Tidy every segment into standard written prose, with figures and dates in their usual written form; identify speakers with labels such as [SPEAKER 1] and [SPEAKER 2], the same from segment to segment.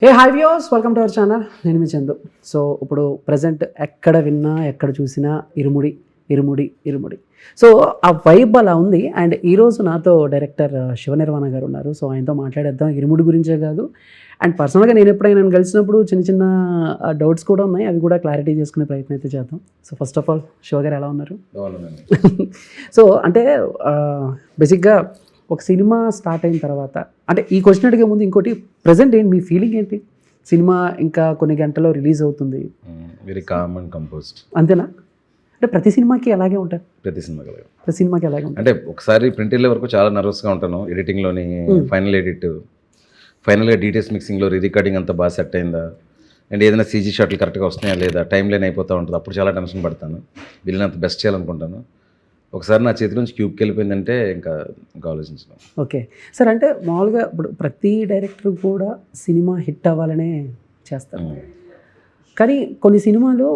[SPEAKER 1] A hi viewers, welcome to our channel. నేను మీ Chandu. So ఇప్పుడు present ఎక్కడ విన్నా ఎక్కడ చూసినా ఇరుముడి ఇరుముడి ఇరుముడి. సో ఆ వైబ్ అలా ఉంది. అండ్ ఈరోజు నాతో డైరెక్టర్ శివనిర్వాణ గారు ఉన్నారు. సో ఆయనతో మాట్లాడేద్దాం. ఇరుముడి గురించే కాదు, అండ్ పర్సనల్గా నేను ఎప్పుడైనా కలిసినప్పుడు చిన్న చిన్న డౌట్స్ కూడా ఉన్నాయి, అవి కూడా క్లారిటీ చేసుకునే ప్రయత్నం అయితే చేద్దాం. So first of all Shiva గారు ఎలా ఉన్నారు? సో అంటే బేసిక్గా ఒక సినిమా స్టార్ట్ అయిన తర్వాత, అంటే ఈ క్వశ్చన్ అడిగే ముందు ఇంకోటి, ప్రజెంట్ ఏంటి మీ ఫీలింగ్ ఏంటి? సినిమా ఇంకా కొన్ని గంటల్లో రిలీజ్ అవుతుంది,
[SPEAKER 2] వెరీ కామ్ అండ్ కంపోజ్డ్,
[SPEAKER 1] అంతేనా? అంటే ప్రతి సినిమాకి అలాగే ఉంటారు?
[SPEAKER 2] ప్రతి
[SPEAKER 1] సినిమాకి అలాగే ఉంటుంది.
[SPEAKER 2] అంటే ఒకసారి ప్రింట్ వెళ్ళే వరకు చాలా నర్వస్గా ఉంటాను. ఎడిటింగ్లోని ఫైనల్గా డీటెయిల్స్ మిక్సింగ్లో రికార్డింగ్ అంతా బాగా సెట్ అయిందా, అండ్ ఏదైనా సీజీ షాట్లు కరెక్ట్గా వస్తున్నాయా లేదా, టైం లైన్ అయిపోతూ ఉంటుంది. అప్పుడు చాలా టెన్షన్ పడతాను, వీళ్ళనంత బెస్ట్ చేయాలనుకుంటాను. ఒకసారి నా చేతి నుంచి క్యూబ్కి వెళ్ళిపోయిందంటే ఇంకా ఆలోచించను.
[SPEAKER 1] ఓకే సార్, అంటే మామూలుగా ఇప్పుడు ప్రతి డైరెక్టర్ కూడా సినిమా హిట్ అవ్వాలనే చేస్తారు, కానీ కొన్ని సినిమాలు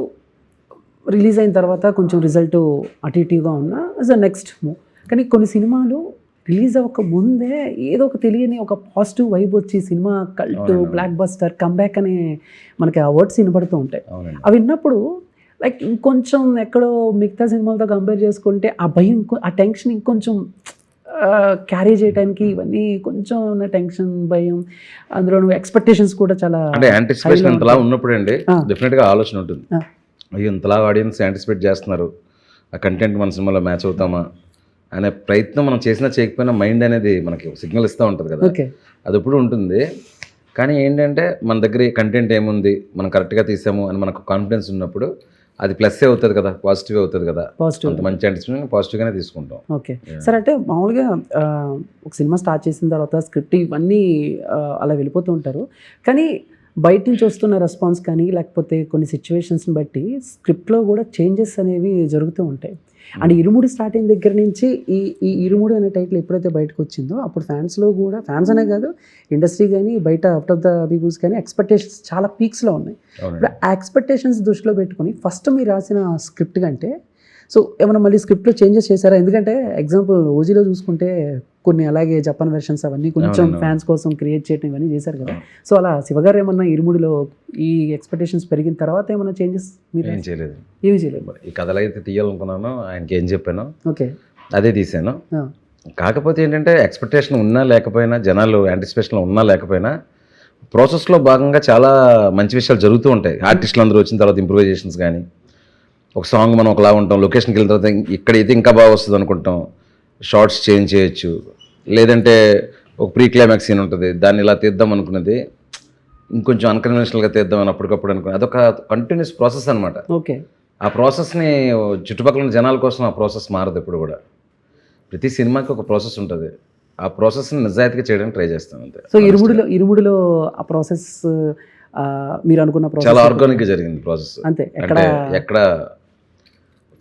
[SPEAKER 1] రిలీజ్ అయిన తర్వాత కొంచెం రిజల్ట్ అటు ఇటుగా ఉన్నా యాజ్ అ నెక్స్ట్ మూవ్, కానీ కొన్ని సినిమాలు రిలీజ్ అవ్వక ముందే ఏదో ఒక తెలియని ఒక పాజిటివ్ వైబ్ వచ్చి cinema cult, block buster, comeback అనే మనకి ఆ వర్డ్స్ వినపడుతూ ఉంటాయి. అవి విన్నప్పుడు లైక్ ఇంకొంచెం ఎక్కడో మిగతా సినిమాలతో కంపేర్ చేసుకుంటే ఆ భయం, ఆ టెన్షన్ ఇంకొంచెం క్యారీ చేయడానికి, ఇవన్నీ కొంచెం టెన్షన్, భయం, అందులో ఎక్స్పెక్టేషన్స్ కూడా చాలా,
[SPEAKER 2] అంటే యాంటిసిపేషన్ అంతలా ఉన్నప్పుడు అండి డెఫినెట్గా ఆలోచన ఉంటుంది, అయ్యో ఇంతలా ఆడియన్స్ యాంటిసిపేట్ చేస్తున్నారు, ఆ కంటెంట్ మన సినిమాలో మ్యాచ్ అవుతామా అనే ప్రయత్నం మనం చేసినా చేయకపోయినా మైండ్ అనేది మనకి సిగ్నల్ ఇస్తూ ఉంటుంది కదా, అది ఎప్పుడు ఉంటుంది. కానీ ఏంటంటే మన దగ్గర కంటెంట్ ఏముంది, మనం కరెక్ట్గా తీసాము అని మనకు కాన్ఫిడెన్స్ ఉన్నప్పుడు అది ప్లస్ అవుతుంది కదా, పాజిటివ్ అవుతుంది కదా, అంత మంచి యాంటిసిపేషన్ పాజిటివ్గానే తీసుకుంటాం.
[SPEAKER 1] ఓకే సార్, అంటే మామూలుగా ఒక సినిమా స్టార్ట్ చేసిన తర్వాత స్క్రిప్ట్ ఇవన్నీ అలా వెళ్ళిపోతూ ఉంటారు, కానీ బయట నుంచి వస్తున్న రెస్పాన్స్ కానీ లేకపోతే కొన్ని సిచ్యువేషన్స్ని బట్టి స్క్రిప్ట్లో కూడా చేంజెస్ అనేవి జరుగుతూ ఉంటాయి. అండ్ ఇరుముడి స్టార్ట్ అయిన దగ్గర నుంచి ఈ ఇరుముడి అనే టైటిల్ ఎప్పుడైతే బయటకు వచ్చిందో అప్పుడు ఫ్యాన్స్లో కూడా, ఫ్యాన్స్ అనే కాదు ఇండస్ట్రీ కానీ బయట అవుట్ ఆఫ్ ద పీపుల్స్ కానీ ఎక్స్పెక్టేషన్స్ చాలా పీక్స్లో ఉన్నాయి. ఇప్పుడు ఆ ఎక్స్పెక్టేషన్స్ దృష్టిలో పెట్టుకొని ఫస్ట్ మీరు రాసిన స్క్రిప్ట్ కంటే సో ఏమైనా మళ్ళీ స్క్రిప్ట్లో చేంజెస్ చేశారా? ఎందుకంటే ఎగ్జాంపుల్ ఓజీలో చూసుకుంటే కొన్ని, అలాగే జపాన్ వెర్షన్స్ అవన్నీ కొంచెం ఫ్యాన్స్ కోసం క్రియేట్ చేయడం ఇవన్నీ చేశారు కదా. సో అలా శివగారు ఏమన్నా ఇరుముడిలో ఈ ఎక్స్పెక్టేషన్స్ పెరిగిన తర్వాత ఏమైనా చేంజెస్ మీరు?
[SPEAKER 2] ఏం చేయలేదు,
[SPEAKER 1] ఏమి చేయలేదు.
[SPEAKER 2] ఈ కథలు అయితే తీయాలనుకున్నాను, ఆయనకి ఏం చెప్పాను
[SPEAKER 1] ఓకే
[SPEAKER 2] అదే తీసాను. కాకపోతే ఏంటంటే ఎక్స్పెక్టేషన్ ఉన్నా లేకపోయినా, జనాలు యాంటిసిపేషన్లో ఉన్నా లేకపోయినా ప్రాసెస్లో భాగంగా చాలా మంచి విషయాలు జరుగుతూ ఉంటాయి. ఆర్టిస్టులు అందరూ వచ్చిన తర్వాత ఇంప్రూవైజేషన్స్ కానీ, ఒక సాంగ్ మనం ఒకలా ఉంటాం, లొకేషన్కి వెళ్ళిన తర్వాత ఇక్కడైతే ఇంకా బాగా వస్తుంది అనుకుంటాం, షార్ట్స్ చేంజ్ చేయొచ్చు, లేదంటే ఒక ప్రీ క్లైమాక్స్ సీన్ ఉంటుంది, దాన్ని ఇలా తీద్దాం అనుకున్నది ఇంకొంచెం అన్కన్వెన్షనల్గా తీద్దామని అప్పటికప్పుడు అనుకున్నది. అదొక కంటిన్యూస్ ప్రాసెస్ అనమాట.
[SPEAKER 1] ఓకే,
[SPEAKER 2] ఆ ప్రాసెస్ని చుట్టుపక్కల ఉన్న జనాల కోసం ఆ ప్రాసెస్ మారదు ఎప్పుడు కూడా. ప్రతి సినిమాకి ఒక ప్రాసెస్ ఉంటుంది, ఆ ప్రాసెస్ని నిజాయితీగా చేయడానికి ట్రై చేస్తాను అంతే.
[SPEAKER 1] సో ఇరుముడిలో ఆ ప్రాసెస్ మీరు అనుకున్న ప్రాసెస్
[SPEAKER 2] చాలా ఆర్గానిక్గా జరిగింది ప్రాసెస్.
[SPEAKER 1] అంతే,
[SPEAKER 2] అంటే ఎక్కడ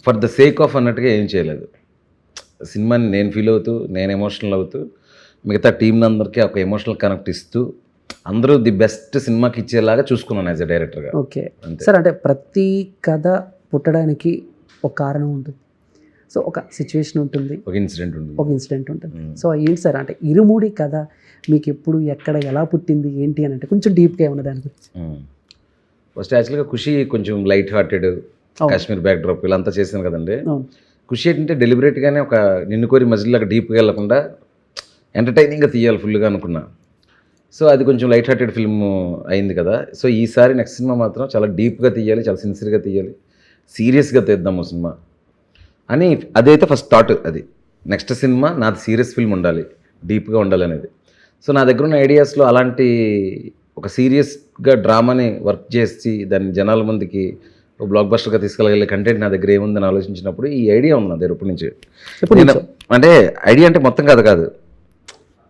[SPEAKER 2] ఫర్ ద సేక్ ఆఫ్ అన్నట్టుగా ఏం చేయలేదు. సినిమాని నేను ఫీల్ అవుతూ, నేను ఎమోషనల్ అవుతూ, మిగతా టీం అందరికీ ఒక ఎమోషనల్ కనెక్ట్ ఇస్తూ, అందరూ ది బెస్ట్ సినిమాకి ఇచ్చేలాగా చూసుకున్నాను యాజ్ ఎ డైరెక్టర్గా.
[SPEAKER 1] ఓకే సార్, అంటే ప్రతి కథ పుట్టడానికి ఒక కారణం ఉంటుంది, సో ఒక సిచ్యువేషన్ ఉంటుంది, ఒక ఇన్సిడెంట్ ఉంటుంది. సో ఏంటి సార్, అంటే ఇరుముడి కథ మీకు ఎప్పుడు, ఎక్కడ, ఎలా పుట్టింది, ఏంటి అని అంటే కొంచెం డీప్గా ఏమన్నా దాని గురించి?
[SPEAKER 2] ఫస్ట్ యాక్చువల్గా ఖుషి కొంచెం light hearted, Kashmir back drop ఇలా అంతా చేశాను కదండి. ఖుషి ఏంటంటే డెలిబరేట్గానే ఒక నిన్ను కోరి మజిల్లాగా డీప్గా వెళ్ళకుండా ఎంటర్టైనింగ్గా తీయాలి ఫుల్గా అనుకున్నా. సో అది కొంచెం లైట్ హార్టెడ్ ఫిల్మ్ అయింది కదా. సో ఈసారి నెక్స్ట్ సినిమా మాత్రం చాలా డీప్గా తీయాలి, చాలా సిన్సియర్గా తీయాలి, సీరియస్గా తీద్దాము సినిమా అని, అదైతే ఫస్ట్ థాట్. అది నెక్స్ట్ సినిమా నాది సీరియస్ ఫిల్మ్ ఉండాలి, డీప్గా ఉండాలి అనేది. సో నా దగ్గర ఉన్న ఐడియాస్లో అలాంటి ఒక సీరియస్గా డ్రామాని వర్క్ చేసి దాన్ని జనాల ముందుకి బ్లాక్ బస్టర్గా తీసుకెళ్ళగలిగే కంటెంట్ నా దగ్గర ఏముందని ఆలోచించినప్పుడు ఈ ఐడియా ఉంది నా దగ్గర ఎప్పటి నుంచి. అంటే ఐడియా అంటే మొత్తం కథ కాదు.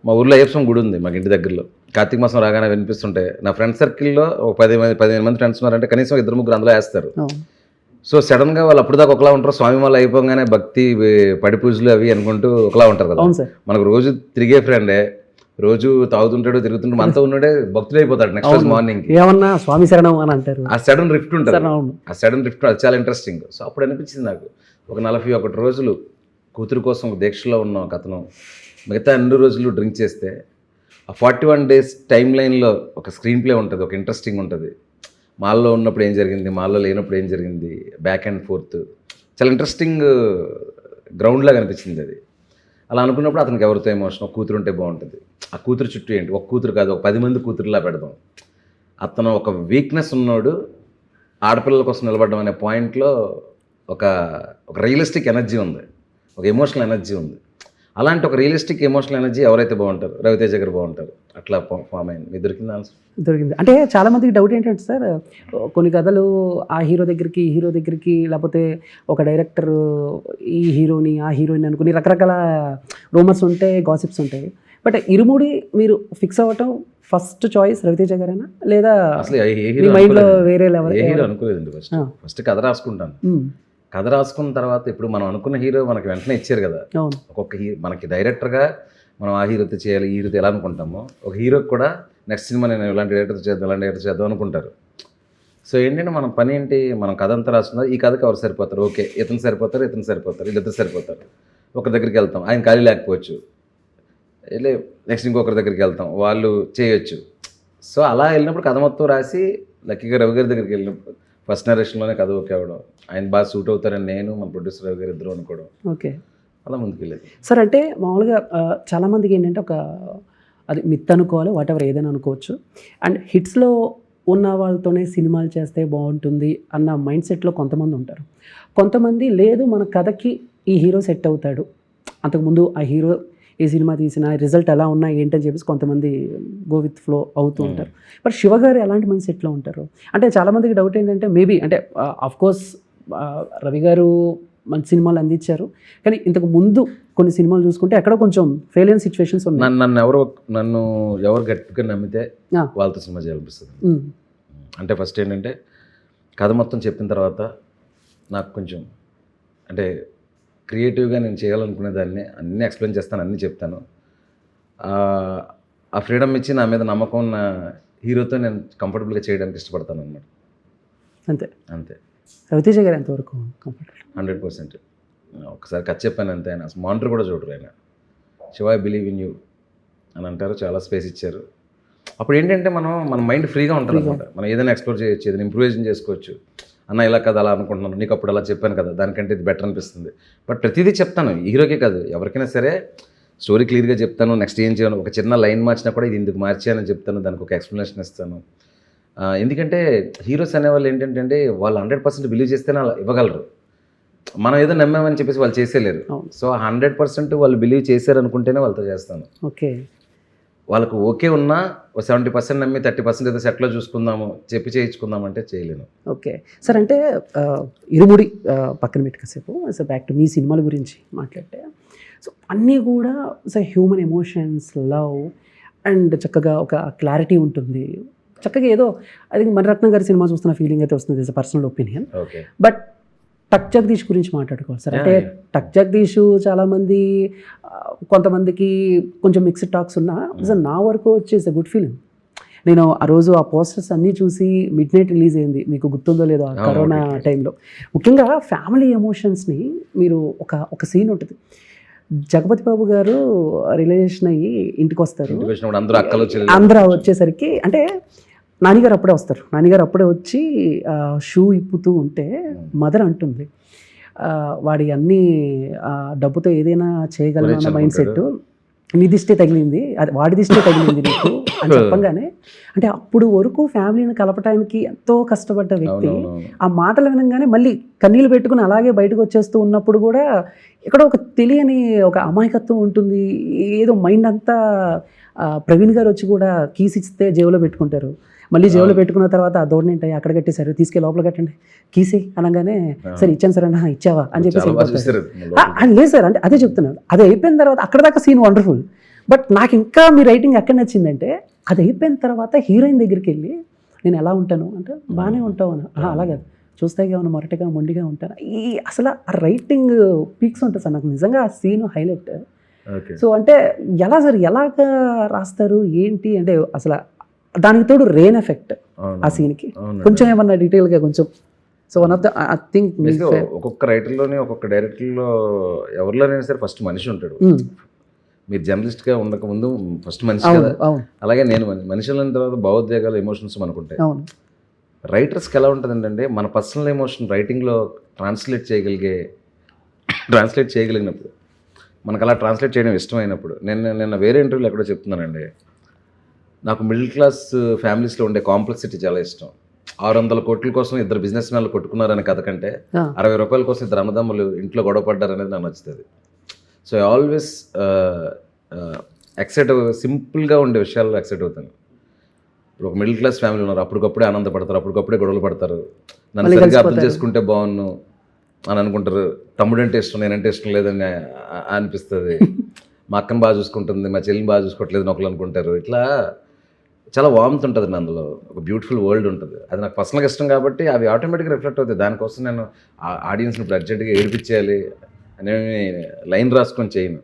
[SPEAKER 2] మా ఊర్లో అయ్యప్ప స్వామి గుడి ఉంది మాకు ఇంటి దగ్గరలో. కార్తీక మాసం రాగానే వినిపిస్తుంటే నా ఫ్రెండ్ సర్కిల్లో ఒక 15 మంది ఫ్రెండ్స్ ఉన్నారంటే కనీసం 2-3 అందులో వేస్తారు. సో సడన్గా వాళ్ళు అప్పుడు దాకా ఒకలా ఉంటారు, స్వామి వాళ్ళు అయిపోగానే భక్తి పడి పూజలు అవి అనుకుంటూ ఒకలా ఉంటారు కదా. మనకు రోజు తిరిగే ఫ్రెండే, రోజు తాగుతుంటాడు, తిరుగుతుంటాడు, మనతో ఉన్నాడే భక్తుడు అయిపోతాడు నెక్స్ట్ రోజు మార్నింగ్.
[SPEAKER 1] ఏమన్నా స్వామి శరణం అని అంటారు.
[SPEAKER 2] ఆ సడన్ రిఫ్ట్ ఉంటుంది, ఆ సడన్ రిఫ్ట్ అది చాలా ఇంట్రెస్టింగ్. సో అప్పుడు అనిపించింది నాకు, ఒక 41 రోజులు కూతురు కోసం దీక్షలో ఉన్న ఒక అతను మిగతా 2 రోజులు డ్రింక్ చేస్తే ఆ 41 days టైం లైన్లో ఒక స్క్రీన్ ప్లే ఉంటుంది, ఒక ఇంట్రెస్టింగ్ ఉంటుంది. మాల్లో ఉన్నప్పుడు ఏం జరిగింది, మాల్లో లేనప్పుడు ఏం జరిగింది, బ్యాక్ అండ్ ఫోర్త్ చాలా ఇంట్రెస్టింగ్ గ్రౌండ్ లాగా అనిపించింది అది. అలా అనుకున్నప్పుడు అతనికి ఎవరితో ఎమోషన్, ఒక కూతురు ఉంటే బాగుంటుంది. ఆ కూతురు చుట్టూ ఏంటి, ఒక కూతురు కాదు, ఒక 10 మంది కూతురులా పెడదాం. అతను ఒక వీక్నెస్ ఉన్నోడు ఆడపిల్లల కోసం నిలబడడం అనే పాయింట్లో ఒక ఒక రియలిస్టిక్ ఎనర్జీ ఉంది, ఒక ఎమోషనల్ ఎనర్జీ ఉంది. అలాంటి ఒక రియలిస్టిక్ ఎమోషనల్ ఎనర్జీ ఎవరైతే బాగుంటారు, రవితేజ గారు బాగుంటారు. అట్లా ఫామ్ అయింది. మీకు దొరికింది ఆన్సర్?
[SPEAKER 1] దొరికింది. అంటే చాలా మందికి డౌట్ ఏంటంటే సార్, కొన్ని కథలు ఆ హీరో దగ్గరికి, ఈ హీరో దగ్గరికి, లేకపోతే ఒక డైరెక్టర్ ఈ హీరోని ఆ హీరోయిన్ అనుకుని రకరకాల రూమర్స్ ఉంటాయి, గాసిప్స్ ఉంటాయి. బట్ ఇరుముడి మీరు ఫిక్స్ అవ్వటం ఫస్ట్ చాయిస్ రవితేజ గారేనా, లేదా
[SPEAKER 2] అసలు ఏ
[SPEAKER 1] మీ మైండ్లో వేరే లెవెల్?
[SPEAKER 2] ఏ హీరో అనుకోలేదండి. ఫస్ట్ కథ రాసుకుంటాను. కథ రాసుకున్న తర్వాత ఇప్పుడు మనం అనుకున్న హీరో మనకి వెంటనే ఇచ్చారు కదా. ఒక్కొక్క మనకి డైరెక్టర్గా మనం ఆ హీరోతో చేయాలి, ఈ హీరోతో ఎలా అనుకుంటామో, ఒక హీరోకి కూడా నెక్స్ట్ సినిమా నేను ఇలాంటి డైరెక్టర్ చేద్దాం, ఇలాంటి డైరెక్టర్ చేద్దాం అనుకుంటారు. సో ఏంటంటే మన పని ఏంటి, మనం కథ అంతా రాస్తున్నా, ఈ కథకి ఎవరు సరిపోతారు, ఓకే ఇతను సరిపోతారు, ఇతను సరిపోతారు, వీళ్ళిద్దరు సరిపోతారు. ఒకరి దగ్గరికి వెళ్తాం, ఆయన ఖాళీ లేకపోవచ్చు, వెళ్ళి నెక్స్ట్ ఇంకొకరి దగ్గరికి వెళ్తాం, వాళ్ళు చేయొచ్చు. సో అలా వెళ్ళినప్పుడు కథ మొత్తం రాసి లక్కీగా రవి గారి దగ్గరికి వెళ్ళినప్పుడు ఫస్ట్ నరేషన్లోనే కథ ఓకే అవ్వడం, ఆయన బాగా సూట్ అవుతారని నేను మన ప్రొడ్యూసర్ రవి గారు ఇద్దరు అనుకోవడం,
[SPEAKER 1] ఓకే
[SPEAKER 2] అలా ముందుకెళ్ళేది.
[SPEAKER 1] సార్ అంటే మామూలుగా చాలామందికి ఏంటంటే ఒక అది మిత్ అనుకోవాలి, వాట్ ఎవర్ ఏదైనా అనుకోవచ్చు. అండ్ హిట్స్లో ఉన్న వాళ్ళతోనే సినిమాలు చేస్తే బాగుంటుంది అన్న మైండ్ సెట్లో కొంతమంది ఉంటారు. కొంతమంది లేదు, మన కథకి ఈ హీరో సెట్ అవుతాడు, అంతకుముందు ఆ హీరో ఏ సినిమా తీసినా రిజల్ట్ ఎలా ఉన్నా ఏంటని చెప్పేసి కొంతమంది గో విత్ ఫ్లో అవుతూ ఉంటారు. బట్ శివ గారు ఎలాంటి మైండ్ సెట్లో ఉంటారు అంటే చాలామందికి డౌట్ ఏంటంటే మేబీ అంటే ఆఫ్కోర్స్ రవి గారు మంచి సినిమాలు అందించారు, కానీ ఇంతకు ముందు కొన్ని సినిమాలు చూసుకుంటే ఎక్కడ కొంచెం ఫెయిల్ అయిన సిచ్యువేషన్స్ ఉన్నాయి.
[SPEAKER 2] నన్ను ఎవరు గట్టిగా నమ్మితే వాళ్ళతో సినిమా చేయాలనిపిస్తుంది. అంటే ఫస్ట్ ఏంటంటే కథ మొత్తం చెప్పిన తర్వాత నాకు కొంచెం అంటే క్రియేటివ్గా నేను చేయాలనుకునే దాన్ని అన్నీ ఎక్స్ప్లెయిన్ చేస్తాను, అన్నీ చెప్తాను. ఆ ఫ్రీడమ్ ఇచ్చి నా మీద నమ్మకం ఉన్న హీరోతో నేను కంఫర్టబుల్గా చేయడానికి ఇష్టపడతాను అన్నమాట.
[SPEAKER 1] అంతే
[SPEAKER 2] అంతే.
[SPEAKER 1] రవితేజ గారు ఎంతవరకు కంఫర్టబుల్?
[SPEAKER 2] 100%. ఒకసారి కథ చెప్పాను అంతే. ఆయన మానిటర్ కూడా చూడరు. ఆయన Shiva I believe in you అని అంటారు, చాలా స్పేస్ ఇచ్చారు. అప్పుడు ఏంటంటే మన మైండ్ ఫ్రీగా ఉంటుంది అనమాట. మనం ఏదైనా ఎక్స్ప్లోర్ చేయొచ్చు, ఏదైనా ఇంప్రూవైజేషన్ చేసుకోవచ్చు. అన్న ఇలా కదా అలా అనుకుంటున్నాను, నీకు అప్పుడు అలా చెప్పాను కదా, దానికంటే ఇది బెటర్ అనిపిస్తుంది. బట్ ప్రతిదీ చెప్తాను, హీరోకే కాదు ఎవరికైనా సరే స్టోరీ క్లియర్గా చెప్తాను. నెక్స్ట్ ఏం చేయను, ఒక చిన్న లైన్ మార్చినా కూడా ఇది ఇందుకు మార్చానని చెప్తాను, దానికి ఒక ఎక్స్ప్లెనేషన్ ఇస్తాను. ఎందుకంటే హీరోస్ అనేవాళ్ళు ఏంటంటే వాళ్ళు 100% బిలీవ్ చేస్తేనే అలా ఇవ్వగలరు. మనం ఏదో నమ్మామని చెప్పేసి వాళ్ళు చేసేలేరు. సో 100% వాళ్ళు బిలీవ్ చేశారు అనుకుంటేనే వాళ్ళతో చేస్తాను.
[SPEAKER 1] ఓకే.
[SPEAKER 2] వాళ్ళకు ఓకే ఉన్నా 70% నమ్మి 30% ఏదో సెట్లో చూసుకుందాము చెప్పి చేయించుకుందాం అంటే చేయలేను.
[SPEAKER 1] Okay sir. అంటే ఇరుముడి పక్కన పెట్టి కాసేపు సో బ్యాక్ టు మీ సినిమాల గురించి మాట్లాడితే, సో అన్నీ కూడా so human emotions, love and చక్కగా ఒక క్లారిటీ ఉంటుంది. చక్కగా ఏదో అది మణిరత్నం గారి సినిమా చూస్తున్న ఫీలింగ్ అయితే వస్తుంది, ఇస్ పర్సనల్ ఒపీనియన్. బట్ టక్ జగదీష్ గురించి మాట్లాడుకోవాలి సార్. అంటే టక్ జగదీష్ చాలామంది కొంతమందికి కొంచెం మిక్స్డ్ టాక్స్ ఉన్నా నా వరకు వచ్చేసి గుడ్ ఫీలింగ్. నేను ఆ రోజు ఆ పోస్టర్స్ అన్నీ చూసి మిడ్ నైట్ రిలీజ్ అయింది, మీకు గుర్తుందో లేదో, ఆ కరోనా టైంలో. ముఖ్యంగా ఫ్యామిలీ ఎమోషన్స్ని మీరు ఒక సీన్ ఉంటుంది, జగపతి బాబు గారు రిలేషన్ అయ్యి ఇంటికి వస్తారు, అందరూ వచ్చేసరికి అంటే నాన్నగారు అప్పుడే వస్తారు, నాన్నగారు అప్పుడే వచ్చి షూ ఇప్పుతూ ఉంటే మదర్ అంటుంది వాడి అన్నీ డబ్బుతో ఏదైనా చేయగలను అన్న మైండ్ సెట్, నీ దిష్టే తగిలింది, అది వాడి దిష్టే తగిలింది నీకు అని చెప్పంగానే, అంటే అప్పుడు వరకు ఫ్యామిలీని కలపడానికి ఎంతో కష్టపడ్డ వ్యక్తి ఆ మాటలు వినగానే మళ్ళీ కన్నీళ్ళు పెట్టుకుని అలాగే బయటకు వచ్చేస్తూ ఉన్నప్పుడు కూడా ఎక్కడో ఒక తెలియని ఒక అమాయకత్వం ఉంటుంది. ఏదో మైండ్ అంతా ప్రవీణ్ గారు వచ్చి కూడా కీస్ ఇస్తే జేబులో పెట్టుకుంటారు, మళ్ళీ జేబులో పెట్టుకున్న తర్వాత ఆ ధోరణి ఏంటి అక్కడ కట్టేశారు, తీసుకెళ్ళి లోపల కట్టండి కీసే అనగానే సరే ఇచ్చాను సార్ అన్న ఇచ్చావా అని చెప్పేసి లేదు సార్. అంటే అదే చెప్తున్నాను, అది అయిపోయిన తర్వాత అక్కడ దాకా సీన్ వండర్ఫుల్. బట్ నాకు ఇంకా మీ రైటింగ్ ఎక్కడ నచ్చిందంటే అది అయిపోయిన తర్వాత హీరోయిన్ దగ్గరికి వెళ్ళి నేను ఎలా ఉంటాను అంటే బాగానే ఉంటావు అని, అలాగే చూస్తాయిగా ఉన్న మొరటగా మొండిగా ఉంటాను. ఈ అసలు ఆ రైటింగ్ పీక్స్ ఉంటుంది సార్, నాకు నిజంగా ఆ సీన్ హైలైట్. సో అంటే ఎలా సార్ ఎలాగా రాస్తారు ఏంటి అంటే అసలు దానికి తోడు రెయిన్ ఎఫెక్ట్ ఆ సీన్కి కొంచెం ఏమన్నా డీటెయిల్గా కొంచెం. So one of the I think
[SPEAKER 2] ఒక్కొక్క రైటర్లోనే ఒక్కొక్క డైరెక్టర్లో ఎవరిలోనైనా సరే ఫస్ట్ మనిషి ఉంటాడు. మీరు జర్నలిస్ట్గా ఉండక ముందు ఫస్ట్ మనిషి
[SPEAKER 1] అవును
[SPEAKER 2] కదా,
[SPEAKER 1] అవును
[SPEAKER 2] అలాగే నేను మనుషులైన తర్వాత భావోద్వేగాలు ఎమోషన్స్ మనకుంటాయి.
[SPEAKER 1] అవును
[SPEAKER 2] రైటర్స్కి ఎలా ఉంటుందంటే మన పర్సనల్ ఎమోషన్ రైటింగ్లో ట్రాన్స్లేట్ చేయగలిగినప్పుడు మనకు అలా ట్రాన్స్లేట్ చేయడం ఇష్టమైనప్పుడు, నిన్న వేరే ఇంటర్వ్యూలో ఎక్కడో చెప్తున్నానండి, నాకు మిడిల్ క్లాస్ ఫ్యామిలీస్లో ఉండే కాంప్లెక్సిటీ చాలా ఇష్టం. 600 కోట్ల కోసం ఇద్దరు బిజినెస్ మ్యాన్లు కొట్టుకున్నారనే కథ కంటే
[SPEAKER 1] ఆ,
[SPEAKER 2] 60 రూపాయల కోసం ఇద్దరు అన్నదమ్ములు ఇంట్లో గొడవ పడ్డారు అనేది నాకు నచ్చుతుంది. సో ఐ ఆల్వేస్ ఎక్సైట్ సింపుల్గా ఉండే విషయాల్లో ఎక్సైట్ అవుతాను. ఇప్పుడు ఒక మిడిల్ క్లాస్ ఫ్యామిలీ ఉన్నారు, అప్పటికప్పుడే ఆనందపడతారు, అప్పటికప్పుడే గొడవలు పడతారు, నన్ను
[SPEAKER 1] మళ్ళీ
[SPEAKER 2] సరిగ్గా అర్థం
[SPEAKER 1] కలిసిపోతారు.
[SPEAKER 2] చేసుకుంటే బాగున్ను అని అనుకుంటారు. తమ్ముడు అంటే ఇష్టం, నేనంటే ఇష్టం లేదని అనిపిస్తుంది. మా అక్కని బాగా చూసుకుంటుంది, మా చెల్లిని బాగా చూసుకోవట్లేదు ఒకళ్ళు అనుకుంటారు. ఇట్లా చాలా వామ్త్ ఉంటుంది అందులో, ఒక బ్యూటిఫుల్ వరల్డ్ ఉంటుంది. అది నాకు పర్సనల్గా ఇష్టం కాబట్టి అవి ఆటోమేటిక్గా రిఫ్లెక్ట్ అవుతాయి. దానికోసం నేను ఆడియన్స్ని ఇప్పుడు అర్జెంట్గా ఏడిపించేయాలి అనేవి లైన్ రాసుకొని చేయను.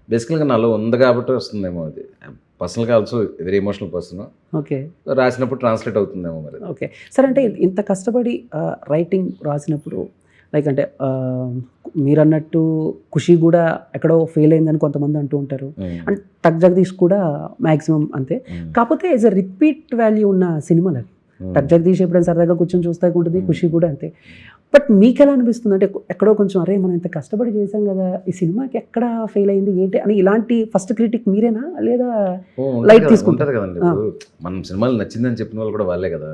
[SPEAKER 2] బేసికల్గా నాలో ఉంది కాబట్టి వస్తుందేమో అది. పర్సనల్గా also very emotional person,
[SPEAKER 1] okay
[SPEAKER 2] రాసినప్పుడు ట్రాన్స్లేట్ అవుతుందేమో మరి.
[SPEAKER 1] Okay sir. అంటే ఇంత కష్టపడి రైటింగ్ రాసినప్పుడు లైక్ అంటే మీరు అన్నట్టు ఖుషి కూడా ఎక్కడో ఫెయిల్ అయిందని కొంతమంది అంటూ ఉంటారు. అండ్ టక్ జగదీష్ కూడా మ్యాక్సిమం అంతే. కాకపోతే యాజ్ అ రిపీట్ వాల్యూ ఉన్న సినిమాలు అవి. టక్ జగదీష్ ఎప్పుడైనా సరదాగా కూర్చొని చూస్తే ఉంటుంది, ఖుషి కూడా అంతే. బట్ మీకు ఎలా అనిపిస్తుంది అంటే ఎక్కడో కొంచెం అరే మనం ఇంత కష్టపడి చేసాం కదా, ఈ సినిమాకి ఎక్కడ ఫెయిల్ అయింది ఏంటి అని ఇలాంటి ఫస్ట్ క్రిటిక్ మీరేనా లేదా లైట్ తీసుకుంటారు?
[SPEAKER 2] ఉంటుంది కదండి. ఇప్పుడు మనం సినిమాలు నచ్చిందని చెప్పిన వాళ్ళు కూడా వాళ్ళే కదా.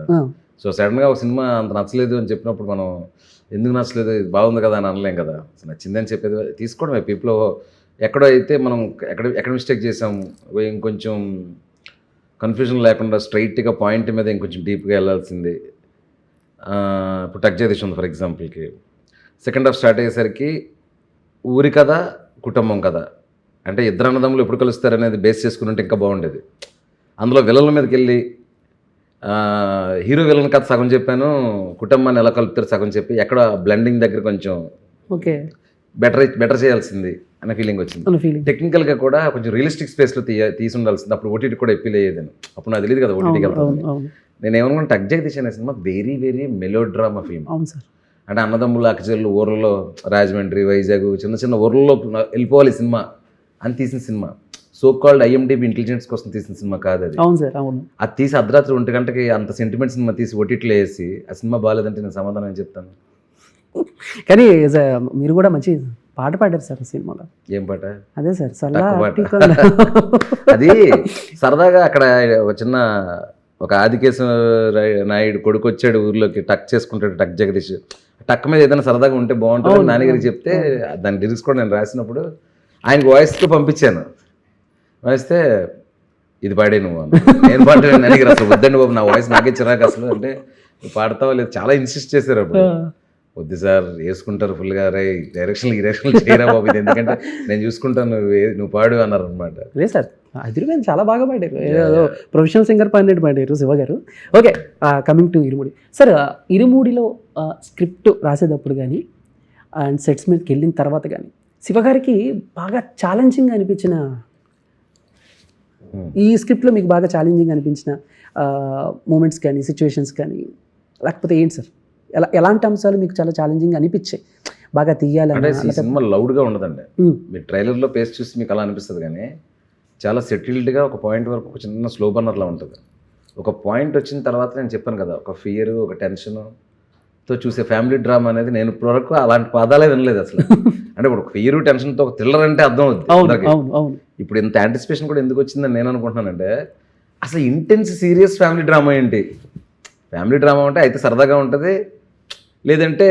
[SPEAKER 2] సో సడన్గా ఒక సినిమా అంత నచ్చలేదు అని చెప్పినప్పుడు మనం ఎందుకు నచ్చలేదు, ఇది బాగుంది కదా అని అనలేం కదా. నచ్చిందని చెప్పేది తీసుకోవడమే. పీపుల్ ఎక్కడో అయితే మనం ఎక్కడ మిస్టేక్ చేసాము, ఇంకొంచెం కన్ఫ్యూజన్ లేకుండా స్ట్రైట్గా పాయింట్ మీద ఇంకొంచెం డీప్గా వెళ్ళాల్సింది. ఇప్పుడు టక్ జగదీష్ ఉంది ఫర్ ఎగ్జాంపుల్కి, సెకండ్ హాఫ్ స్టార్ట్ అయ్యేసరికి ఊరి కథ కుటుంబం కథ అంటే ఇద్దరు అన్నదమ్ములు ఎప్పుడు కలుస్తారు అనేది బేస్ చేసుకుని ఉంటే ఇంకా బాగుండేది. అందులో విలన్ల మీదకి వెళ్ళి హీరో విలన్ కథ సగం చెప్పాను, కుటుంబాన్ని ఎలా కలుపుతారు సగం చెప్పి ఎక్కడ బ్లెండింగ్ దగ్గర కొంచెం
[SPEAKER 1] ఓకే
[SPEAKER 2] బెటర్ చేయాల్సింది అనే ఫీలింగ్ వచ్చింది.
[SPEAKER 1] ఫీలింగ్
[SPEAKER 2] టెక్నికల్గా కూడా కొంచెం రియలిస్టిక్ స్పేస్లో తీసి ఉండాల్సింది. అప్పుడు ఓటీటీ కూడా ఎప్పిల్ అయ్యేదని. అప్పుడు నాకు తెలియదు కదా ఓటీటీకి వెళ్తాను. నేను ఏమనుకున్నాను, టక్ జగదీష్ అనే సినిమా very very melodrama film.
[SPEAKER 1] అవును సార్.
[SPEAKER 2] అంటే అన్నదమ్ములు అక్కచెల్లు ఊర్లలో రాజమండ్రి వైజాగ్ చిన్న చిన్న ఊర్లలో వెళ్ళిపోవాలి సినిమా అని తీసిన cinema. So called IMDb intelligence కోసం తీసిన సినిమా కాదు అది.
[SPEAKER 1] అవును సార్ అవును.
[SPEAKER 2] అది తీసి అర్ధరాత్రి 1 గంటకి అంత సెంటిమెంట్ సినిమా తీసి ఓటీటీలో వేసి ఆ సినిమా బాగాలేదంటే నేను సమాధానం ఏం చెప్తాను?
[SPEAKER 1] కానీ మీరు కూడా మంచి పాట పాడారు సార్ సినిమాలో.
[SPEAKER 2] ఏం పాట?
[SPEAKER 1] అదే సార్
[SPEAKER 2] అది సరదాగా అక్కడ ఒక ఆదికేశవ నాయుడు కొడుకు వచ్చాడు ఊర్లోకి, టక్ చేసుకుంటాడు టక్ జగదీష్. టక్ మీద ఏదైనా సరదాగా ఉంటే బాగుంటుంది నాన్నగారికి చెప్తే దాని లిరిక్స్ కూడా నేను రాసినప్పుడు ఆయనకు వాయిస్తో పంపించాను. వాయిస్తే ఇది పాడే నువ్వు అన్న. నేను పాడలేదు, అడిగారు అసలు వద్దండి బాబు, నా వాయిస్ నాకే చిరాకు అసలు అంటే, నువ్వు పాడతావా లేదు, చాలా ఇన్సిస్ట్ చేశారు. అప్పుడు వద్దు సార్ వేసుకుంటారు ఫుల్గా, రే ఈ డైరెక్షన్లు చేయరా బాబు, ఇది ఎందుకంటే నేను చూసుకుంటాను, నువ్వు పాడు అన్నారు అనమాట.
[SPEAKER 1] లేదు సార్ అదిరిపోయింది, చాలా బాగా పాడారు, ఏదో ప్రొఫెషనల్ సింగర్ పాడారు శివ గారు. Okay coming to Irumudi sir. ఇరుముడిలో స్క్రిప్ట్ రాసేటప్పుడు కానీ అండ్ సెట్స్ మీదకి వెళ్ళిన తర్వాత కానీ శివ గారికి బాగా ఛాలెంజింగ్ అనిపించిన, ఈ స్క్రిప్ట్లో మీకు బాగా ఛాలెంజింగ్ అనిపించిన మూమెంట్స్ కానీ సిచ్యువేషన్స్ కానీ లేకపోతే ఏంటి సార్? ఎలాంటి అంశాలు మీకు చాలా ఛాలెంజింగ్ అనిపించాయి బాగా తీయాలంటే?
[SPEAKER 2] ఈ సినిమా లౌడ్గా ఉండదండి. మీ ట్రైలర్లో పేస్ చూసి మీకు అలా అనిపిస్తుంది, కానీ చాలా సెటిల్డ్గా ఒక పాయింట్ వరకు ఒక చిన్న స్లో బర్నర్లా ఉంటుంది. ఒక పాయింట్ వచ్చిన తర్వాత నేను చెప్పాను కదా, ఒక ఫియర్ ఒక టెన్షన్తో చూసే ఫ్యామిలీ డ్రామా అనేది నేను ఇప్పుడు వరకు అలాంటి పదాలే వినలేదు అసలు. అంటే ఇప్పుడు ఫియర్ టెన్షన్తో ఒక థ్రిల్లర్ అంటే అర్థం అవుతుంది. ఇప్పుడు ఇంత యాంటిసిపేషన్ కూడా ఎందుకు వచ్చిందని నేను అనుకుంటున్నానంటే, అసలు ఇంటెన్స్ సీరియస్ ఫ్యామిలీ డ్రామా ఏంటి? ఫ్యామిలీ డ్రామా అంటే అయితే సరదాగా ఉంటుంది, లేదంటే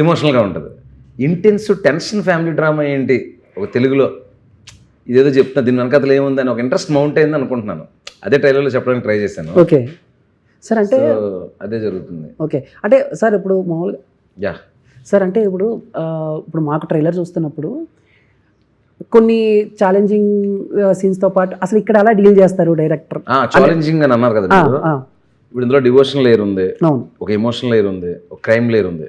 [SPEAKER 2] ఎమోషనల్గా ఉంటుంది. ఇంటెన్స్ టెన్షన్ ఫ్యామిలీ డ్రామా ఏంటి ఒక తెలుగులో? ఇదేదో చెప్తున్నా, దీని వెనకతలు ఏముందని ఒక ఇంట్రెస్ట్ మౌంట్ అయింది అనుకుంటున్నాను. అదే ట్రైలర్లో చెప్పడానికి ట్రై చేశాను.
[SPEAKER 1] ఓకే సార్, అంటే
[SPEAKER 2] అదే జరుగుతుంది.
[SPEAKER 1] ఓకే అంటే సార్ ఇప్పుడు మామూలుగా
[SPEAKER 2] యా
[SPEAKER 1] సార్, అంటే ఇప్పుడు మాకు ట్రైలర్ చూస్తున్నప్పుడు కొన్ని ఛాలెంజింగ్ సీన్స్తో పాటు అసలు ఇక్కడ అలా డీల్ చేస్తారు డైరెక్టర్?
[SPEAKER 2] ఛాలెంజింగ్ అని అన్నారు కదా మీరు. ఇప్పుడు ఇందులో డివోషనల్ లేయర్ ఉంది,
[SPEAKER 1] అవును,
[SPEAKER 2] ఒక ఎమోషనల్ లేయర్ ఉంది, ఒక క్రైమ్ లేయర్ ఉంది.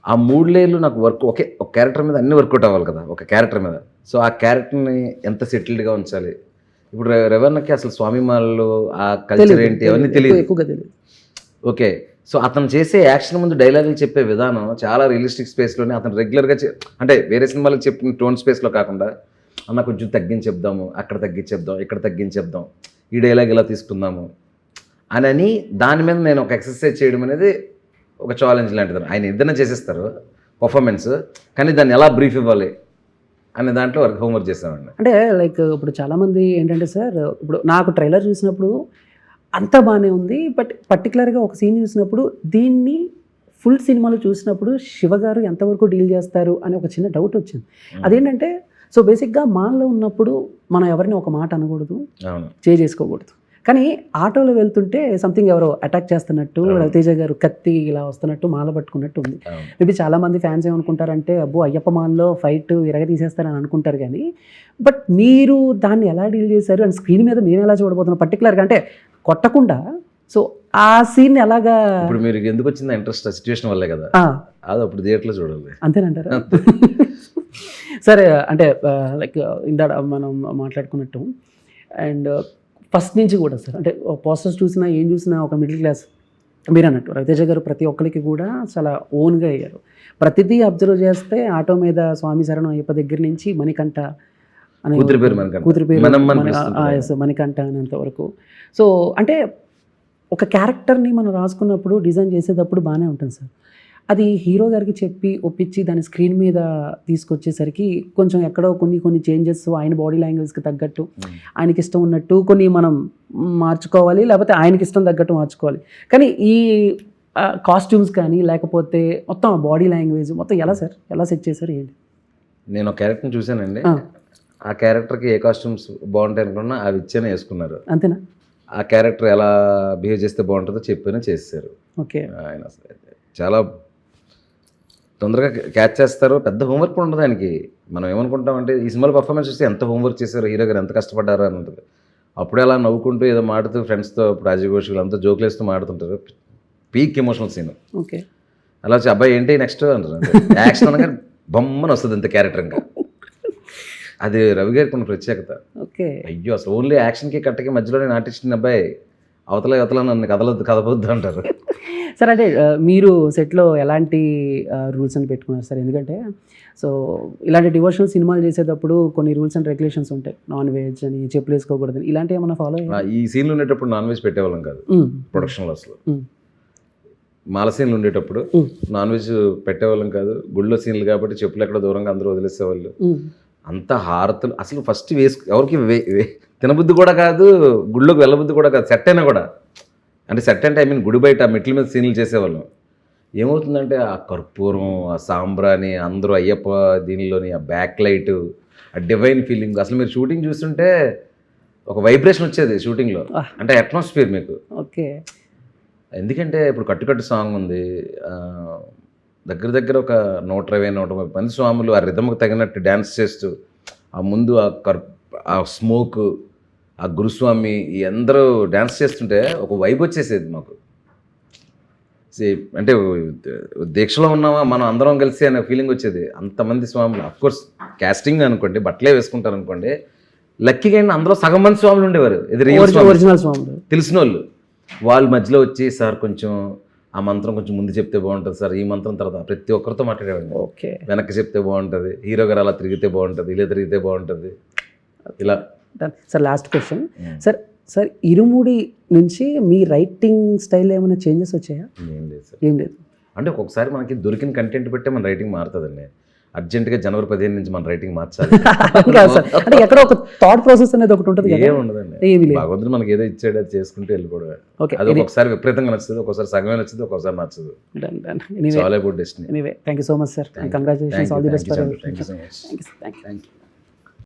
[SPEAKER 2] ఆ 3 లేయర్లు నాకు ఒక క్యారెక్టర్ మీద అన్ని వర్కౌట్ అవ్వాలి కదా, ఒక క్యారెక్టర్ మీద. సో ఆ క్యారెక్టర్ని ఎంత సెటిల్డ్గా ఉంచాలి. ఇప్పుడు రెవెన్యూకి అసలు స్వామి మాలలో ఆ కల్చర్ ఏంటి అవన్నీ తెలియదు,
[SPEAKER 1] ఎక్కువగా తెలియదు.
[SPEAKER 2] ఓకే, సో అతను చేసే యాక్షన్ ముందు డైలాగులు చెప్పే విధానం చాలా రియలిస్టిక్ స్పేస్లోనే అతను రెగ్యులర్గా అంటే వేరే సినిమాలకు చెప్పిన టోన్ స్పేస్లో కాకుండా అన్న కొంచెం తగ్గించి చెప్దాము, అక్కడ తగ్గించి చెప్దాం, ఇక్కడ తగ్గించి చెప్దాం, ఈ డైలాగ్ ఇలా తీసుకుందాము అని దాని మీద నేను ఒక ఎక్సర్సైజ్ చేయడం అనేది ఒక ఛాలెంజ్ లాంటిది. ఆయన ఏదైనా చేసేస్తారు పర్ఫార్మెన్స్, కానీ దాన్ని ఎలా బ్రీఫ్ ఇవ్వాలి అనే దాంట్లో హోంవర్క్ చేస్తామండి.
[SPEAKER 1] అంటే లైక్ ఇప్పుడు చాలామంది ఏంటంటే సార్, ఇప్పుడు నాకు ట్రైలర్ చూసినప్పుడు అంతా బాగానే ఉంది, బట్ పర్టికులర్గా ఒక సీన్ చూసినప్పుడు దీన్ని ఫుల్ సినిమాలో చూసినప్పుడు శివ గారు ఎంతవరకు డీల్ చేస్తారు అని ఒక చిన్న డౌట్ వచ్చింది. అదేంటంటే సో బేసిక్గా మాల్లో ఉన్నప్పుడు మనం ఎవరిని ఒక మాట అనకూడదు, చేసుకోకూడదు. కానీ ఆటోలో వెళ్తుంటే సంథింగ్ ఎవరో అటాక్ చేస్తున్నట్టు, రవితేజ గారు కత్తి ఇలా వస్తున్నట్టు మాల పట్టుకున్నట్టు ఉంది. మేబీ చాలామంది ఫ్యాన్స్ ఏమనుకుంటారంటే అబ్బో అయ్యప్ప మాల్లో ఫైట్ ఇరగ తీసేస్తారని అనుకుంటారు. కానీ బట్ మీరు దాన్ని ఎలా డీల్ చేశారు అండ్ స్క్రీన్ మీద మేము ఎలా చూడబోతున్నాం పర్టికులర్గా, అంటే కొట్టకుండా సో ఆ సీన్ ఎలాగా?
[SPEAKER 2] ఇప్పుడు మీరు ఎందుకు వచ్చింది ఇంట్రెస్ట్ సిచ్యువేషన్ వల్లే కదా, అది అప్పుడు థియేటర్లో చూడాలి.
[SPEAKER 1] అంతేనంటారా? సరే, అంటే లైక్ ఇందాక మనం మాట్లాడుకున్నట్టు అండ్ ఫస్ట్ నుంచి కూడా సార్, అంటే పోస్టర్స్ చూసినా ఏం చూసినా ఒక మిడిల్ క్లాస్ మీరు అన్నట్టు రవితేజ గారు ప్రతి ఒక్కరికి కూడా చాలా ఓన్గా అయ్యారు. ప్రతిదీ అబ్జర్వ్ చేస్తే ఆటో మీద స్వామి శరణం అయ్యప్ప దగ్గర నుంచి మణికంఠ అనే కూతురి పేరు మణికంఠ అనేంత వరకు. సో అంటే ఒక క్యారెక్టర్ని మనం రాసుకున్నప్పుడు డిజైన్ చేసేటప్పుడు బాగానే ఉంటుంది సార్. అది హీరో గారికి చెప్పి ఒప్పించి దాన్ని స్క్రీన్ మీద తీసుకొచ్చేసరికి కొంచెం ఎక్కడో కొన్ని చేంజెస్ ఆయన బాడీ లాంగ్వేజ్కి తగ్గట్టు, ఆయనకి ఇష్టం ఉన్నట్టు కొన్ని మనం మార్చుకోవాలి, లేకపోతే ఆయనకి ఇష్టం తగ్గట్టు మార్చుకోవాలి. కానీ ఈ కాస్ట్యూమ్స్ కానీ లేకపోతే మొత్తం బాడీ లాంగ్వేజ్ మొత్తం ఎలా సార్, ఎలా సెట్ చేశారు ఏంటి?
[SPEAKER 2] నేను ఒక క్యారెక్టర్ని చూశానండి, ఆ క్యారెక్టర్కి ఏ కాస్ట్యూమ్స్ బాగుంటాయి అనుకున్నా అవి ఇచ్చేనే వేసుకున్నారు.
[SPEAKER 1] అంతేనా?
[SPEAKER 2] ఆ క్యారెక్టర్ ఎలా బిహేవ్ చేస్తే బాగుంటుందో చెప్పినా చేస్తారు.
[SPEAKER 1] ఓకే,
[SPEAKER 2] ఆయన చాలా తొందరగా క్యాచ్ చేస్తారు. పెద్ద హోంవర్క్ కూడా ఉండదు ఆయనకి. మనం ఏమనుకుంటామంటే ఈ సినిమాలో పర్ఫార్మెన్స్ చూస్తే ఎంత హోంవర్క్ చేశారు, హీరో గారు ఎంత కష్టపడ్డారు అని ఉంటుంది. అప్పుడే అలా నవ్వుకుంటూ ఏదో మాడుతూ ఫ్రెండ్స్తో రాజీవ్ ఘోష్ వీళ్ళంతా జోకులు వేస్తూ మాడుతుంటారు. Peak emotional scene.
[SPEAKER 1] ఓకే,
[SPEAKER 2] అలా వచ్చి అబ్బాయి ఏంటి నెక్స్ట్ అంటారు. యాక్షన్ అనగా బొమ్మని వస్తుంది అంత క్యారెక్టర్. ఇంకా అది రవి గారికి ఉన్న ప్రత్యేకత.
[SPEAKER 1] ఓకే,
[SPEAKER 2] అయ్యో అసలు ఓన్లీ యాక్షన్కి కట్టకి మధ్యలో నేను ఆర్టిస్ట్ని అబ్బాయి అవతల నన్ను కదలొద్దు అంటారు.
[SPEAKER 1] సార్ అంటే మీరు సెట్లో ఎలాంటి రూల్స్ అని పెట్టుకున్నారు సార్? ఎందుకంటే సో ఇలాంటి డివోషనల్ సినిమాలు చేసేటప్పుడు కొన్ని రూల్స్ అండ్ రెగ్యులేషన్స్ ఉంటాయి. నాన్ వెజ్ అని, చెప్పులు వేసుకోకూడదని, ఇలాంటివి ఏమైనా ఫాలో అయ్యారు?
[SPEAKER 2] ఈ సీన్లు ఉండేటప్పుడు నాన్ వెజ్ పెట్టేవాళ్ళం కాదు ప్రొడక్షన్లో. అసలు మాల సీన్లు ఉండేటప్పుడు నాన్ వెజ్ పెట్టేవాళ్ళం కాదు. గుళ్ళో సీన్లు కాబట్టి చెప్పులు ఎక్కడ దూరంగా అందరూ వదిలేసేవాళ్ళు. అంత హారతులు అసలు ఫస్ట్ ఎవరికి తినబుద్ధి కూడా కాదు, గుళ్ళోకి వెళ్ళబుద్ధి కూడా కాదు. సెట్ అయినా కూడా, అంటే సెట్ అంటే ఐ మీన్ గుడి బయట మెట్ల మీద సీన్లు చేసేవాళ్ళం. ఏమవుతుందంటే ఆ కర్పూరం, ఆ సాంబ్రాని, అందరూ అయ్యప్ప దీనిలోని ఆ బ్యాక్ లైట్, ఆ డివైన్ ఫీలింగ్. అసలు మీరు షూటింగ్ చూస్తుంటే ఒక వైబ్రేషన్ వచ్చేది షూటింగ్లో, అంటే అట్మాస్ఫియర్ మీకు.
[SPEAKER 1] ఓకే,
[SPEAKER 2] ఎందుకంటే ఇప్పుడు కట్టుకట్టు సాంగ్ ఉంది, దగ్గర ఒక 120-130 మంది స్వాములు ఆ రిథమ్కి తగినట్టు డ్యాన్స్ చేస్తూ, ఆ ముందు ఆ స్మోక్, ఆ గురుస్వామి ఈ అందరూ డ్యాన్స్ చేస్తుంటే ఒక వైబ్ వచ్చేసేది మాకు. అంటే దీక్షలో ఉన్నామా మనం అందరం కలిసి అనే ఫీలింగ్ వచ్చేది. అంతమంది స్వాములు, అఫ్కోర్స్ క్యాస్టింగ్ అనుకోండి, బట్టలే వేసుకుంటారు అనుకోండి. లక్కీగా అందులో సగం మంది స్వాములు ఉండేవారు, ఇది
[SPEAKER 1] ఒరిజినల్ స్వాములు,
[SPEAKER 2] తెలిసిన వాళ్ళు. వాళ్ళ మధ్యలో వచ్చి సార్ కొంచెం ఆ మంత్రం కొంచెం ముందు చెప్తే బాగుంటుంది సార్, ఈ మంత్రం తర్వాత ప్రతి ఒక్కరితో మాట్లాడేవాడిని.
[SPEAKER 1] ఓకే,
[SPEAKER 2] వెనక్కి చెప్తే బాగుంటుంది, హీరో గారు అలా తిరిగితే బాగుంటుంది, ఇలా తిరిగితే బాగుంటుంది, ఇలా.
[SPEAKER 1] సార్ లాస్ట్ క్వశ్చన్ సార్, ఇరుముడి నుంచి మీ రైటింగ్ స్టైల్ ఏమైనా చేంజెస్ వచ్చాయా?
[SPEAKER 2] ఏం లేదు సార్,
[SPEAKER 1] ఏం లేదు.
[SPEAKER 2] అంటే ఒక్కొక్కసారి మనకి దొరికిన కంటెంట్ బట్టే మన రైటింగ్ మారుతుందండి. అర్జెంట్గా జనవరి 15 నుంచి మన రైటింగ్ మార్చాలి
[SPEAKER 1] అంటే ఎక్కడో ఒక థాట్ ప్రాసెస్ అనేది ఒకటి ఉంటుంది.
[SPEAKER 2] ఏముండదండి, భగవంతుడు మనకి ఏదో ఇచ్చాడు అది చేసుకుంటూ వెళ్ళిపోవడం. అది ఒక్కొక్కసారి విపరీతంగా నచ్చుతుంది, ఒక్కొక్కసారి సగమే నచ్చుతుంది, ఒక్కొక్కసారి నచ్చదు.
[SPEAKER 1] All about destiny. Anyway, thank you so much, sir. Congratulations. All the best for you.
[SPEAKER 2] Thank you so much.
[SPEAKER 1] Thank you.